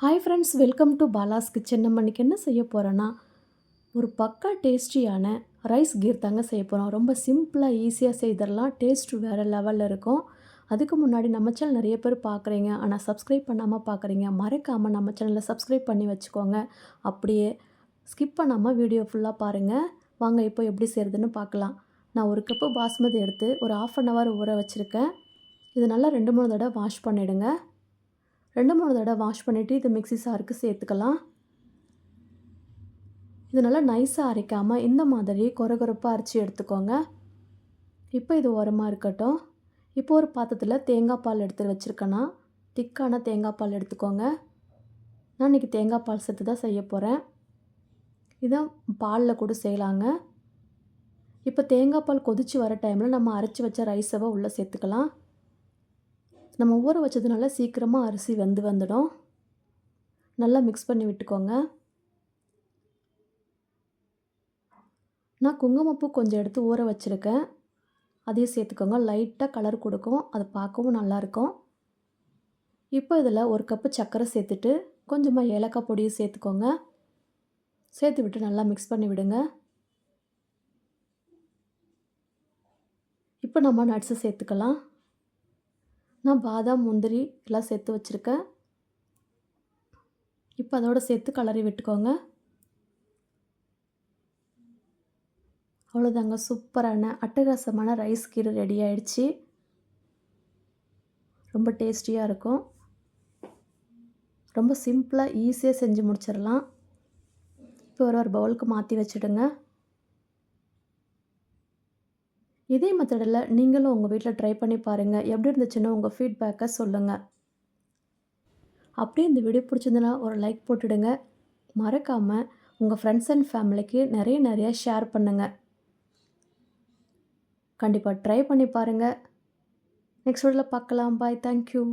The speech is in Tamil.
Hi friends, welcome to Bala's kitchen. நம்ம இன்றைக்கி என்ன செய்ய போகிறோன்னா, ஒரு பக்கா டேஸ்டியான ரைஸ் கீர் தாங்க செய்ய போகிறோம். ரொம்ப சிம்பிளாக ஈஸியாக செய்திடலாம். டேஸ்ட்டு வேறு லெவலில் இருக்கும். அதுக்கு முன்னாடி நம்ம சேனல் நிறைய பேர் பார்க்குறீங்க, ஆனால் சப்ஸ்கிரைப் பண்ணாமல் பார்க்குறீங்க. மறக்காமல் நம்ம சேனலை சப்ஸ்கிரைப் பண்ணி வச்சுக்கோங்க. அப்படியே ஸ்கிப் பண்ணாமல் வீடியோ ஃபுல்லாக பாருங்கள். வாங்க இப்போ எப்படி செய்கிறதுன்னு பார்க்கலாம். நான் ஒரு கப்பு பாஸ்மதி எடுத்து ஒரு 1/2 அன் ஹவர் ஊற வச்சுருக்கேன். இது நல்லா 2-3 தடவை வாஷ் பண்ணிவிடுங்க. 2-3 தடவை வாஷ் பண்ணிவிட்டு இது மிக்ஸி ஜாருக்கு சேர்த்துக்கலாம். இது நல்லா நைஸாக அரைக்காமல் இந்த மாதிரி கொரகொரப்பாக அரைச்சி எடுத்துக்கோங்க. இப்போ இது ஓரமாக இருக்கட்டும். இப்போ ஒரு பாத்திரத்தில் தேங்காய் பால் எடுத்து வச்சுருக்கேன்னா, திக்கான தேங்காய் பால் எடுத்துக்கோங்க. நான் இன்றைக்கி தேங்காய் பால் சேர்த்து தான் செய்ய போகிறேன். இதை பாலில் கூட செய்யலாங்க. இப்போ தேங்காய் பால் கொதித்து வர டைமில் நம்ம அரைச்சி வச்ச ரைஸவை உள்ளே சேர்த்துக்கலாம். நம்ம ஊற வச்சதுனால சீக்கிரமாக அரிசி வந்துடும். நல்லா மிக்ஸ் பண்ணி விட்டுக்கோங்க. நான் குங்குமப்பூ கொஞ்சம் எடுத்து ஊற வச்சுருக்கேன். அதையும் சேர்த்துக்கோங்க. லைட்டாக கலர் கொடுக்கும், அது பார்க்கவும் நல்லாயிருக்கும். இப்போ இதில் ஒரு கப்பு சர்க்கரை சேர்த்துட்டு கொஞ்சமாக ஏலக்காய் பொடியும் சேர்த்துக்கோங்க. சேர்த்து விட்டு நல்லா மிக்ஸ் பண்ணி விடுங்க. இப்போ நம்ம நட்ஸை சேர்த்துக்கலாம். நான் பாதாம், முந்திரி எல்லாம் சேர்த்து வச்சுருக்கேன். இப்போ அதோடு சேர்த்து கலரி விட்டுக்கோங்க. அவ்வளோதாங்க, சூப்பரான அட்டகாசமான ரைஸ் கீர் ரெடி ஆயிடுச்சு. ரொம்ப டேஸ்டியாக இருக்கும். ரொம்ப சிம்பிளாக ஈஸியாக செஞ்சு முடிச்சிடலாம். இப்போ ஒரு பவுலுக்கு மாற்றி வச்சுடுங்க. இதே மெத்தடில் நீங்களும் உங்கள் வீட்டில் ட்ரை பண்ணி பாருங்கள். எப்படி இருந்துச்சுன்னு உங்கள் ஃபீட்பேக்கை சொல்லுங்கள். அப்படியே இந்த வீடியோ பிடிச்சிருந்தனா ஒரு லைக் போட்டுடுங்க. மறக்காமல் உங்கள் ஃப்ரெண்ட்ஸ் அண்ட் ஃபேமிலிக்கு நிறைய ஷேர் பண்ணுங்கள். கண்டிப்பாக ட்ரை பண்ணி பாருங்கள். நெக்ஸ்ட் வீடியோவில் பார்க்கலாம். பாய், தேங்க்யூ.